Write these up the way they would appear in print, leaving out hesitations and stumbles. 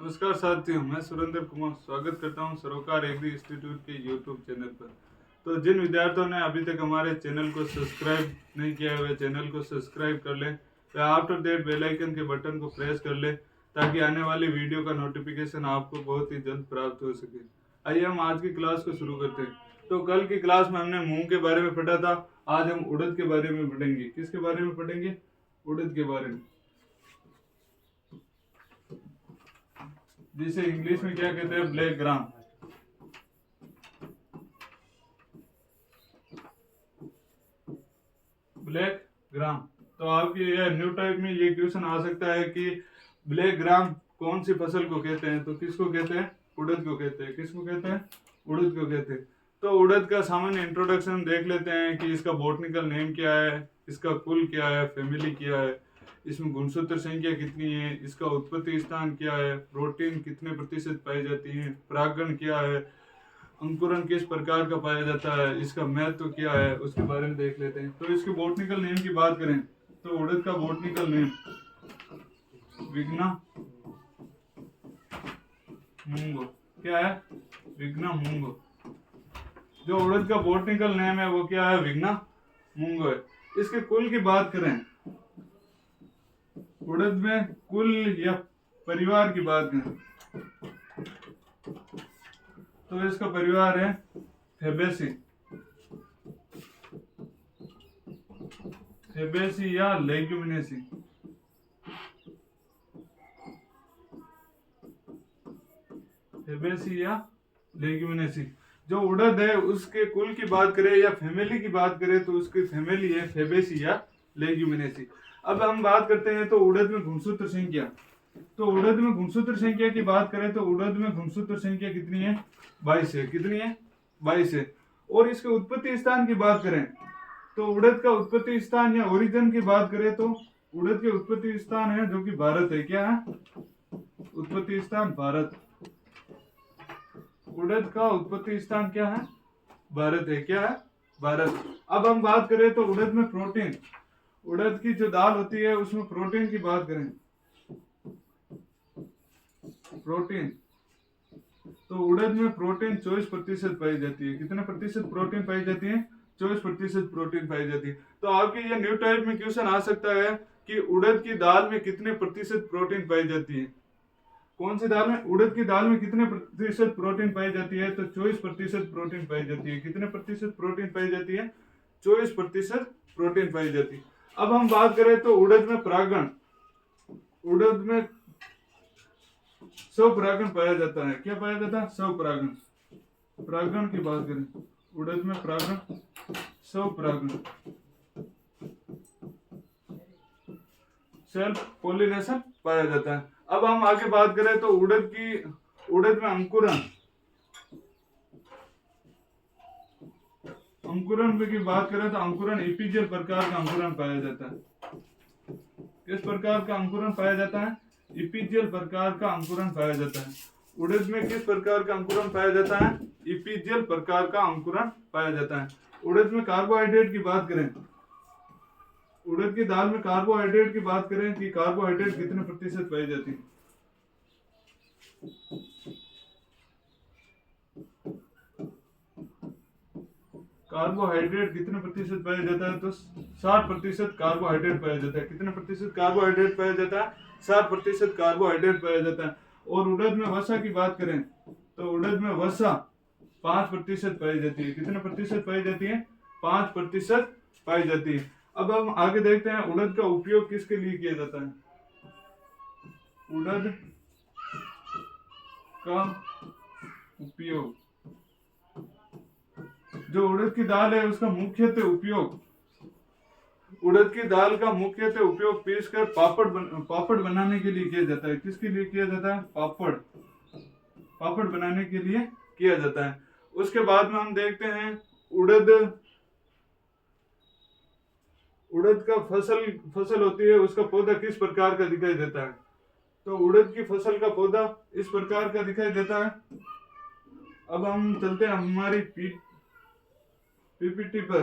नमस्कार साथियों, मैं सुरेंद्र कुमार स्वागत करता हूं सरोकार एग्री इंस्टीट्यूट के यूट्यूब चैनल पर। तो जिन विद्यार्थियों ने अभी तक हमारे चैनल को सब्सक्राइब नहीं किया है वे चैनल को सब्सक्राइब कर लें व आफ्टर दैट बेल आइकन के बटन को प्रेस कर लें ताकि आने वाली वीडियो का नोटिफिकेशन आपको बहुत ही जल्द प्राप्त हो सके। आइए हम आज की क्लास को शुरू करते हैं। तो कल की क्लास में हमने मूंग के बारे में पढ़ा था, आज हम उड़द के बारे में पढ़ेंगे। किसके बारे में पढ़ेंगे? उड़द के बारे में, जिसे इंग्लिश में क्या कहते हैं? Black gram. Black gram. तो आपके यह न्यू टाइप में ये क्वेश्चन आ सकता है कि ब्लैक ग्राम कौन सी फसल को कहते हैं? तो किसको कहते हैं? उड़द को कहते हैं। किसको कहते हैं? उड़द को कहते हैं। तो उड़द का सामान्य इंट्रोडक्शन देख लेते हैं कि इसका बॉटनिकल नेम क्या है, इसका कुल क्या है, फैमिली क्या है, इसमें गुणसूत्र संख्या कितनी है, इसका उत्पत्ति स्थान क्या है, प्रोटीन कितने प्रतिशत पाई जाती है, परागण क्या है, अंकुरन किस प्रकार का पाया जाता है, इसका महत्व क्या है, उसके बारे में देख लेते हैं। तो इसके बॉटनिकल नेम की बात करें तो उड़द का बॉटनिकल नेम विग्ना मूंगो। क्या है? विग्ना मूंगो। जो उड़द का बॉटनिकल नेम है वो क्या है? विग्ना मूंगो है। इसके कुल की बात करें, उड़द में कुल या परिवार की बात करें तो इसका परिवार है फेबेसी। फेबेसी या लेग्यूमिनेसी। फेबेसी या लेग्यूमिनेसी। जो उड़द है उसके कुल की बात करें या फैमिली की बात करें तो उसकी फैमिली है फेबेसी या लेग्यूमिनेसी। अब हम बात करते हैं तो उड़द में गुणसूत्र संख्या। तो उड़द में गुणसूत्र संख्या की बात करें तो उड़द में गुणसूत्र संख्या कितनी है? 22 है। कितनी है? 22 है। और इसके उत्पत्ति स्थान की बात करें तो उड़द का उत्पत्ति स्थान या ओरिजिन की बात करें तो उड़द के उत्पत्ति स्थान है जो कि भारत है। क्या है? उत्पत्ति स्थान भारत। उड़द का उत्पत्ति स्थान क्या है? भारत है। क्या है? भारत। अब हम बात करें तो उड़द में प्रोटीन, उड़द की जो दाल होती है उसमें प्रोटीन की बात करें, प्रोटीन तो उड़द में प्रोटीन 24% पाई जाती है। कितने प्रतिशत प्रोटीन पाई जाती है? 24% प्रोटीन पाई जाती है। तो आपके ये न्यू टाइप में क्वेश्चन आ सकता है कि उड़द की दाल में कितने प्रतिशत प्रोटीन पाई जाती है? कौन सी दाल में? उड़द की दाल में कितने प्रतिशत प्रोटीन पाई जाती है? तो 24% प्रोटीन पाई जाती है। कितने प्रतिशत प्रोटीन पाई जाती है? 24% प्रोटीन पाई जाती है। अब हम बात करें तो उड़द में परागण, उड़द में स्वपरागण पाया जाता है। क्या पाया जाता है? स्वपरागण। परागण की बात करें, उड़द में परागण, स्वपरागण, सेल्फ पोलिनेशन पाया जाता है। अब हम आगे बात करें तो उड़द में अंकुरन, अंकुरन की बात करें तो अंकुरन एपीजियल प्रकार का अंकुरन पाया जाता है। किस प्रकार का अंकुरन पाया जाता है? इपीजियल प्रकार का अंकुरन पाया जाता है। उड़द में किस प्रकार का अंकुरन पाया जाता है? इपीजियल प्रकार का अंकुरन पाया जाता है। उड़द में कार्बोहाइड्रेट की बात करें, उड़द की दाल में कार्बोहाइड्रेट की बात करें कि कार्बोहाइड्रेट कितने प्रतिशत पाई जाती है? कार्बोहाइड्रेट कितने प्रतिशत पाया जाता है? तो 60% कार्बोहाइड्रेट पाया जाता है। कितने प्रतिशत कार्बोहाइड्रेट पाया जाता है? 60% कार्बोहाइड्रेट पाया जाता है। और उड़द में वसा की बात करें तो उड़द में वसा 5% पाई जाती है। कितने प्रतिशत पाई जाती है? 5% पाई जाती है। अब हम आगे देखते हैं उड़द का उपयोग किसके लिए किया जाता है। उड़द का उपयोग, जो उड़द की दाल है उसका मुख्यतः उपयोग, उड़द की दाल का मुख्यतः उपयोग पीसकर पापड़ बनाने के लिए किया जाता है। किसके लिए किया जाता है? पापड़ बनाने के लिए किया जाता है। उसके बाद में हम देखते हैं उड़द का फसल होती है, उसका पौधा किस प्रकार का दिखाई देता है? तो उड़द की फसल का पौधा इस प्रकार का दिखाई देता है। अब हम चलते हैं हमारी पीपीटी पर।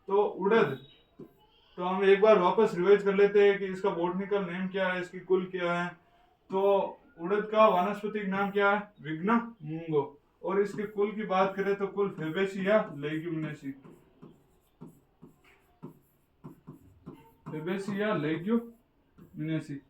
तो उड़द, तो हम एक बार वापस रिवाइज कर लेते हैं कि इसका बॉटनिकल नेम क्या है, इसकी कुल क्या है। तो उड़द का वानस्पतिक नाम क्या है? विग्ना मूंगो। और इसके कुल की बात करें तो कुल फेबेसी या लेग्यूमिनेसी, फेबेसी या लेग्यूमिनेसी।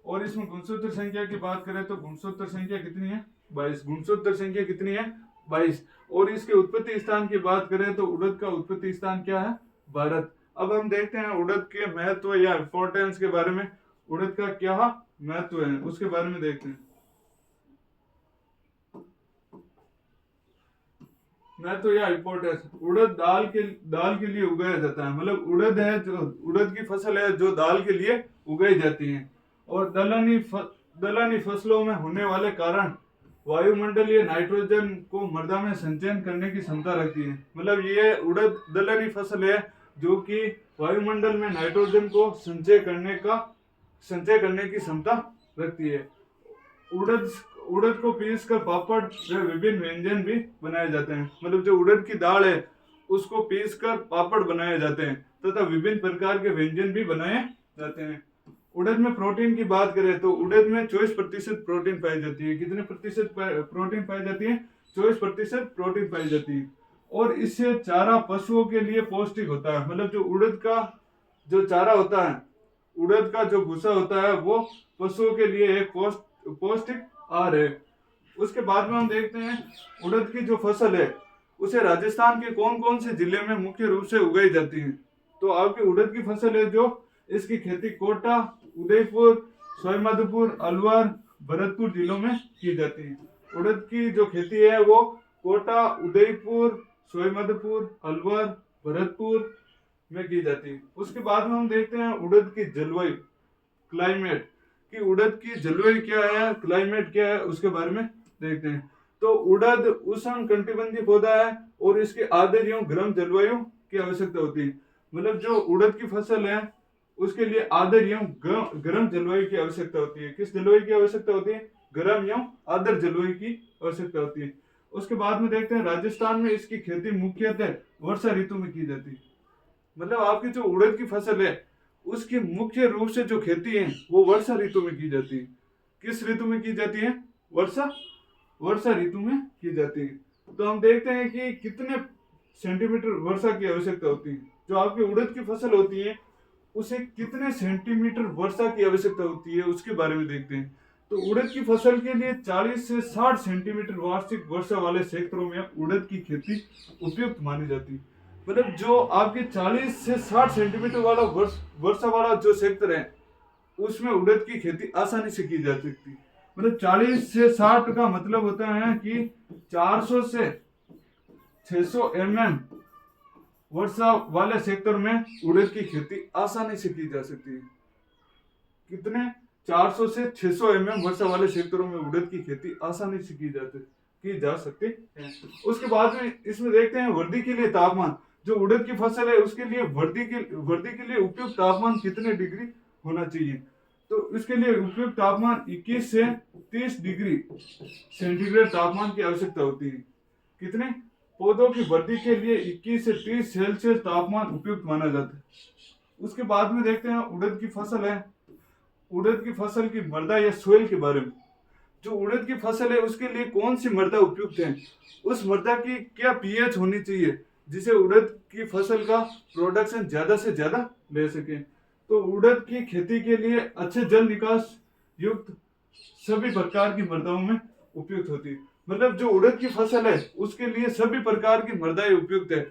और इसमें गुणसूत्र संख्या की बात करें तो गुणसूत्र संख्या कितनी है? 22। गुणसूत्र संख्या कितनी है? 22। और इसके उत्पत्ति स्थान की बात करें तो उड़द का उत्पत्ति स्थान क्या है? भारत। अब हम देखते हैं उड़द के महत्व या इंपॉर्टेंस के बारे में। उड़द का क्या महत्व है उसके बारे में देखते हैं। महत्व या इंपॉर्टेंस, उड़द दाल के लिए उगाया जाता है। मतलब उड़द है जो उड़द की फसल है जो दाल के लिए उगाई जाती है। और दलहनी फसलों में होने वाले कारण वायुमंडलीय नाइट्रोजन को मृदा में संचयन करने की क्षमता रखती है। मतलब ये उड़द दलहनी फसल है जो कि वायुमंडल में नाइट्रोजन को संचय करने की क्षमता रखती है। उड़द उड़द को पीस कर पापड़ व विभिन्न व्यंजन भी बनाए जाते हैं। मतलब जो उड़द की दाल है उसको पीस कर पापड़ बनाए जाते हैं तथा विभिन्न प्रकार के व्यंजन भी बनाए जाते हैं। उड़द में प्रोटीन की बात करें तो उड़द में 24% प्रोटीन पाई जाती है। कितने प्रतिशत प्रोटीन पाई जाती है? 24% प्रोटीन पाई जाती है। और इससे चारा पशुओं के लिए पौष्टिक होता है। मतलब जो उड़द का जो चारा होता है, उड़द का जो भूसा होता है वो पशुओं के लिए एक पौष्टिक आहार है। उसके बाद में हम देखते हैं उड़द की जो फसल है उसे राजस्थान के कौन कौन से जिले में मुख्य रूप से उगाई जाती है। तो आपकी उड़द की फसल है जो इसकी खेती कोटा, उदयपुर, सवाईमाधोपुर, अलवर, भरतपुर जिलों में की जाती है। उड़द की जो खेती है वो कोटा, उदयपुर, सवाईमाधोपुर, अलवर, भरतपुर में की जाती है। उसके बाद में हम देखते हैं उड़द की जलवायु, क्लाइमेट, कि उड़द की जलवायु क्या है, क्लाइमेट क्या है, उसके बारे में देखते हैं। तो उड़द उष्ण कटिबंधीय पौधा है और इसकी आर्द्र एवं गर्म जलवायु की आवश्यकता होती है। मतलब जो उड़द की फसल है उसके लिए आर्द्र एवं गर्म जलवायु की आवश्यकता होती है। किस जलवायु की आवश्यकता होती है? गर्म एवं आर्द्र जलवायु की आवश्यकता होती है। उसके बाद में देखते हैं राजस्थान में इसकी खेती मुख्यतः वर्षा ऋतु में की जाती है। मतलब आपकी जो उड़द की फसल है उसकी मुख्य रूप से जो खेती है वो वर्षा ऋतु में की जाती है। किस ऋतु में की जाती है? वर्षा ऋतु में की जाती है। तो हम देखते हैं कि कितने सेंटीमीटर वर्षा की आवश्यकता होती है। जो आपकी उड़द की फसल होती है उसे कितने सेंटीमीटर वर्षा की आवश्यकता होती है उसके बारे में देखते हैं। तो उड़द की फसल के लिए 40 से 60 सेंटीमीटर वार्षिक वर्षा वाले क्षेत्रों में उड़द की खेती उपयुक्त मानी जाती है। मतलब जो आपके 40 से 60 सेंटीमीटर वाला वर्षा वाला जो क्षेत्र है उसमें उड़द की खेती आसानी से की जा सकती है। मतलब 40 से 60 का मतलब होता है कि 400 से 600 वर्षा वाले क्षेत्र में उड़द की खेती आसानी से की जा सकती है। कितने? 400 से 600 वर्षा वाले क्षेत्रों में उड़द की खेती आसानी से की जा सकती है। उसके बाद में इसमें देखते हैं वर्दी के लिए तापमान। जो उड़द की फसल है उसके लिए वर्दी के लिए उपयुक्त तापमान कितने डिग्री होना चाहिए? तो इसके लिए उपयुक्त तापमान 21 से 30 डिग्री सेंटीग्रेड तापमान की आवश्यकता होती है। कितने? पौधों की वृद्धि के लिए 21 से 30 सेल्सियस तापमान उपयुक्त माना जाता है। उसके बाद में देखते हैं उड़द की फसल है, उड़द की फसल की मृदा या सोइल के बारे में। जो उड़द की फसल है उसके लिए कौन सी मृदा उपयुक्त है, उस मृदा की क्या पीएच होनी चाहिए जिसे उड़द की फसल का प्रोडक्शन ज्यादा से ज्यादा ले सके। तो उड़द की खेती के लिए अच्छे जल निकास युक्त सभी प्रकार की मृदाओं में उपयुक्त होती है। मतलब जो उड़द की फसल है उसके लिए सभी प्रकार की मृदाएं उपयुक्त है।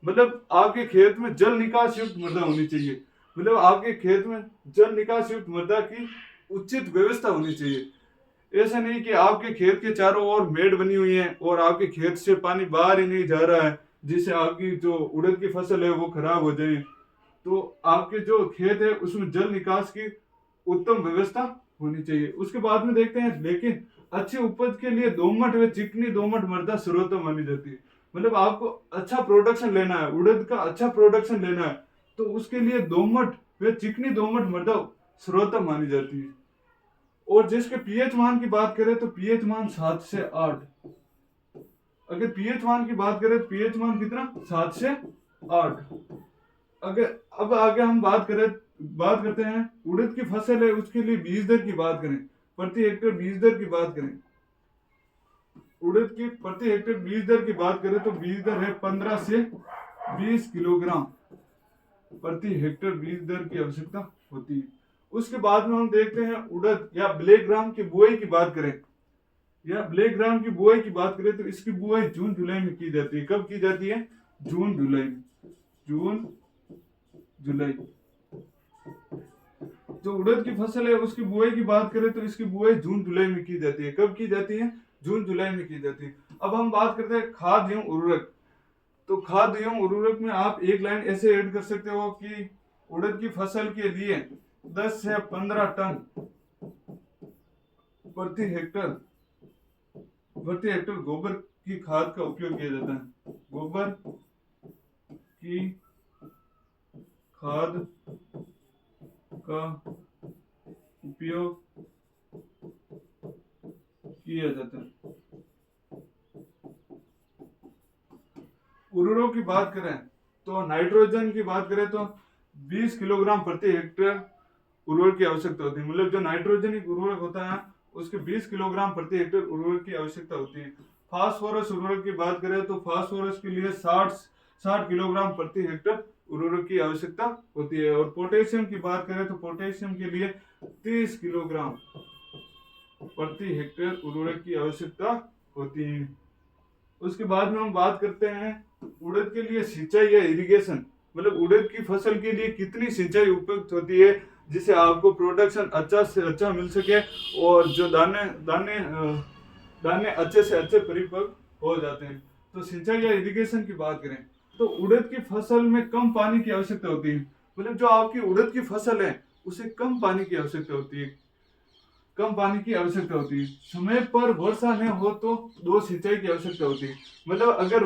मतलब आपके खेत में जल निकास युक्त मृदा होनी चाहिए। मतलब आपके खेत में जल निकास युक्त मृदा की उचित व्यवस्था होनी चाहिए। ऐसा नहीं कि आपके खेत के चारों ओर मेड़ बनी हुई है और आपके खेत से पानी बाहर ही नहीं जा रहा है जिससे आपकी जो उड़द की फसल है वो खराब हो जाए। तो आपके जो खेत है उसमें जल निकास की उत्तम व्यवस्था होनी चाहिए। उसके बाद में देखते हैं लेकिन अच्छी उपज के लिए दोमट व चिकनी दोमट मृदा सर्वोत्तम मानी जाती है। मतलब आपको अच्छा प्रोडक्शन लेना है, उड़द का अच्छा प्रोडक्शन लेना है तो उसके लिए दोमट व चिकनी दोमट मृदा सर्वोत्तम मानी जाती है। और जिसके पीएच मान की बात करें तो पीएच मान 7 से 8। अगर पीएच मान की बात करें तो पीएच मान कितना? 7 से 8। अगर अब आगे हम बात करते हैं उड़द की फसल है उसके लिए बीज दर की बात करें प्रति हेक्टेयर बीज दर की बात करें, उड़द की प्रति हेक्टेयर बीज दर की बात करें तो बीज दर है 15 से 20 किलोग्राम प्रति हेक्टेयर बीज दर की आवश्यकता होती है। उसके बाद में हम देखते हैं उड़द या ब्लैक ग्राम की बुआई की बात करें, या ब्लैक ग्राम की बुआई की बात करें तो इसकी बुआई जून जुलाई में की जाती है। कब की जाती है? जून जुलाई में। जून जुलाई। जो उड़द की फसल है उसकी बुआई की बात करें तो इसकी बुआई जून जुलाई में की जाती है। कब की जाती है? जून जुलाई में की जाती है। अब हम बात करते हैं खाद एवं उर्वरक। तो खाद एवं उर्वरक में आप एक लाइन ऐसे ऐड कर सकते हो कि उड़द की फसल के लिए 10 से 15 टन प्रति हेक्टेयर गोबर की खाद का उपयोग किया जाता है। गोबर की खाद का उपयोग किया जाता है। उर्वरकों की बात करें तो नाइट्रोजन की बात करें तो 20 किलोग्राम प्रति हेक्टेयर उर्वरक की आवश्यकता होती है। मतलब जो नाइट्रोजनिक उर्वरक होता है उसके 20 किलोग्राम प्रति हेक्टेयर उर्वरक की आवश्यकता होती है। फास्फोरस उर्वरक की बात करें तो फास्फोरस के लिए 60 किलोग्राम प्रति हेक्टेयर उर्वरक की आवश्यकता होती है। और पोटेशियम की बात करें तो पोटेशियम के लिए 30 किलोग्राम प्रति हेक्टेयर उर्वरक की आवश्यकता होती है। उसके बाद में हम बात करते हैं उड़द के लिए सिंचाई या इरिगेशन, मतलब उड़द की फसल के लिए कितनी सिंचाई उपयुक्त होती है जिससे आपको प्रोडक्शन अच्छा से अच्छा मिल सके और जो दाने अच्छे से अच्छे परिपक्व हो जाते हैं। तो सिंचाई या इरिगेशन की बात करें तो उड़द की फसल में कम पानी की आवश्यकता होती है। मतलब जो आपकी उड़द की फसल है उसे कम पानी की आवश्यकता होती है, कम पानी की आवश्यकता होती है। समय पर वर्षा न हो तो 2 सिंचाई की आवश्यकता होती है। मतलब अगर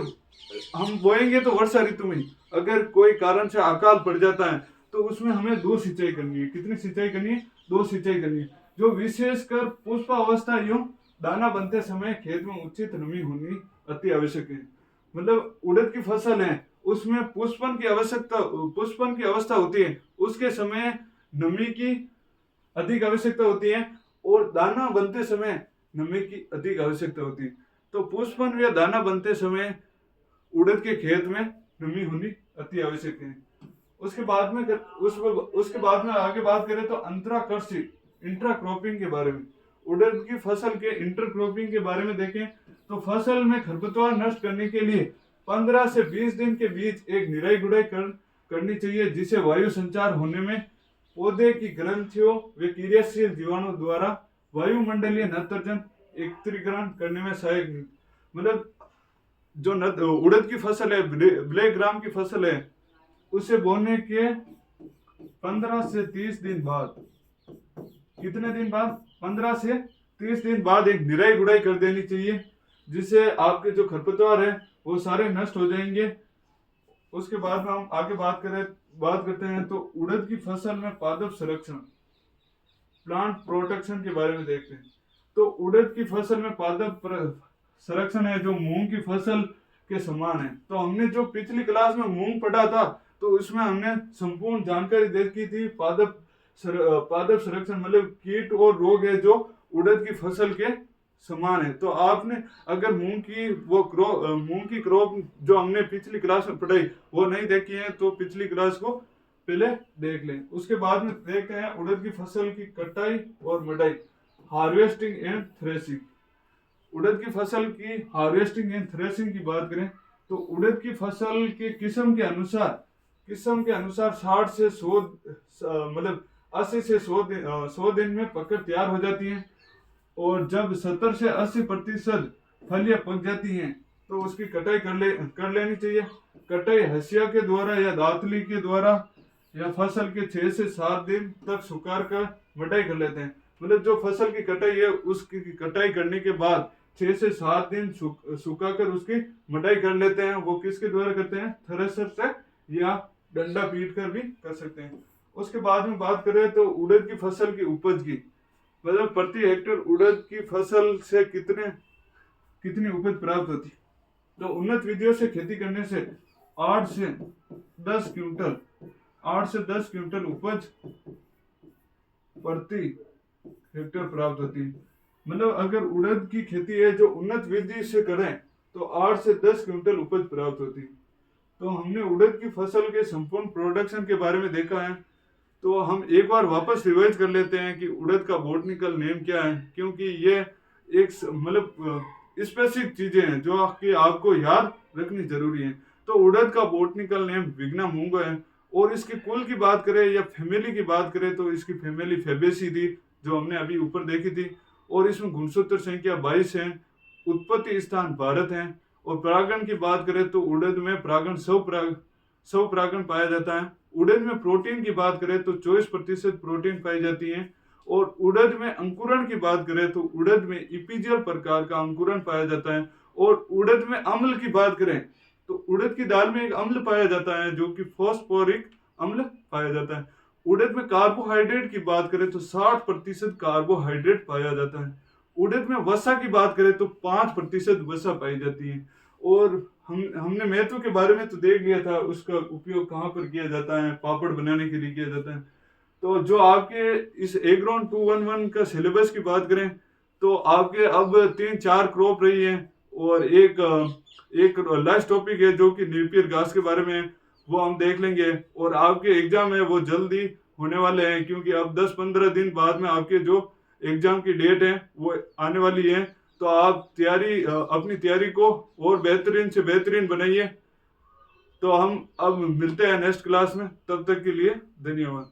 हम बोएंगे तो वर्षा ऋतु में, अगर कोई कारण से अकाल पड़ जाता है तो उसमें हमें 2 सिंचाई करनी है। कितनी सिंचाई करनी है? 2 सिंचाई करनी है। जो विशेषकर पुष्पावस्था एवं दाना बनते समय खेत में उचित नमी होनी अति आवश्यक है। मतलब उड़द की फसल है उसमें पुष्पन की अवस्था होती है, उसके समय नमी की अधिक आवश्यकता होती है और दाना बनते समय नमी की अधिक आवश्यकता होती है। तो पुष्पन या दाना बनते समय उड़द के खेत में नमी होनी अति आवश्यक है। उसके बाद में आगे बात करें तो अंतरा कृषि इंट्रा क्रॉपिंग के बारे में। उड़द की फसल के इंटर क्रॉपिंग के बारे में देखें तो फसल में खरपतवार नष्ट करने के लिए 15 से 20 दिन के बीच एक निराई गुड़ाई करनी चाहिए, जिससे वायु संचार होने में पौधे की ग्रंथियों व क्रियाशील जीवाणु द्वारा वायुमंडलीय नाइट्रोजन एकत्रीकरण करने में सहायक। मतलब जो उड़द की फसल है, ब्लैक ग्राम की फसल है, उसे बोने के 15 से 30 दिन बाद, कितने दिन बाद? 15 से 30 दिन बाद एक निराई गुड़ाई कर देनी चाहिए, जिससे आपके जो खरपतवार है वो सारे नष्ट हो जाएंगे। उसके बाद में हम आगे बात करते हैं तो उड़द की फसल में पादप संरक्षण प्लांट प्रोटेक्शन के बारे में देखते हैं। तो उड़द की फसल में पादप संरक्षण है जो मूंग की फसल के समान है। तो हमने जो पिछली क्लास में मूंग पढ़ा था तो उसमें हमने संपूर्ण जानकारी देखी थी पादप संरक्षण, मतलब कीट और रोग है जो उड़द की फसल के समान है। तो आपने अगर मूंग की क्रॉप जो हमने पिछली क्लास में पढ़ाई वो नहीं देखी है तो पिछली क्लास को पहले देख लें। उसके बाद में देखते हैं उड़द की फसल की कटाई और मढ़ाई, हार्वेस्टिंग एंड थ्रेसिंग। उड़द की फसल की हार्वेस्टिंग एंड थ्रेसिंग की बात करें तो उड़द की फसल के किस्म के अनुसार 60 से 100 मतलब 80 से 100 दिन में पककर तैयार हो जाती है। और जब 70 से 80% फलियां पक जाती हैं तो उसकी कटाई कर लेनी चाहिए। कटाई हसिया के द्वारा या दातली के द्वारा या फसल के 6 से 7 दिन तक सुखाकर कर मढ़ाई कर लेते हैं। मतलब जो फसल की कटाई है उसकी कटाई करने के बाद 6 से 7 दिन सुखाकर उसकी मढ़ाई कर लेते हैं। वो किसके द्वारा करते हैं? थ्रेशर से या डंडा पीट कर भी कर सकते हैं। उसके बाद में बात करें तो उड़द की फसल की उपज की, मतलब प्रति हेक्टेयर उड़द की फसल से कितनी उपज प्राप्त होती है। तो उन्नत विधियों से खेती करने से 8 से 10 क्विंटल उपज प्रति हेक्टेयर प्राप्त होती है। मतलब अगर उड़द की खेती है जो उन्नत विधि से करें तो 8 से 10 क्विंटल उपज प्राप्त होती है। तो हमने उड़द की फसल के संपूर्ण प्रोडक्शन के बारे में देखा है। तो हम एक बार वापस रिवाइज कर लेते हैं कि उड़द का बॉटनिकल नेम क्या है, क्योंकि ये एक मतलब स्पेसिफिक चीजें हैं जो कि आपको याद रखनी जरूरी है। तो उड़द का बॉटनिकल नेम विग्ना मूंगो है। और इसके कुल की बात करें या फैमिली की बात करें तो इसकी फैमिली फेबेसी थी, जो हमने अभी ऊपर देखी थी। और इसमें गुणसूत्र संख्या 22 है। उत्पत्ति स्थान भारत है। और परागण की बात करें तो उड़द में परागण सौ परागण पाया जाता है। उड़द में प्रोटीन की बात करें तो 24% प्रोटीन पाई जाती है। और उड़द में अंकुरण की बात करें तो उड़द में इपीजियल प्रकार का अंकुरण पाया जाता है। और उड़द में अम्ल की बात करें तो उड़द की दाल में एक अम्ल पाया जाता है जो कि फॉस्फोरिक अम्ल पाया जाता है। उड़द में कार्बोहाइड्रेट की बात करें तो 60% कार्बोहाइड्रेट पाया जाता है। उड़द में वसा की बात करें तो 5% वसा पाई जाती है। और हमने महत्व के बारे में तो देख लिया था, उसका उपयोग कहाँ पर किया जाता है, पापड़ बनाने के लिए किया जाता है। तो जो आपके इस एग्रोन 211 का सिलेबस की बात करें तो आपके अब 3-4 क्रॉप रही है। और एक लास्ट टॉपिक है जो कि नेपियर घास के बारे में है, वो हम देख लेंगे। और आपके एग्जाम है वो जल्दी होने वाले हैं, क्योंकि अब 10-15 दिन बाद में आपके जो एग्जाम की डेट है वो आने वाली है। तो आप अपनी तैयारी को और बेहतरीन से बेहतरीन बनाइए। तो हम अब मिलते हैं नेक्स्ट क्लास में, तब तक के लिए धन्यवाद।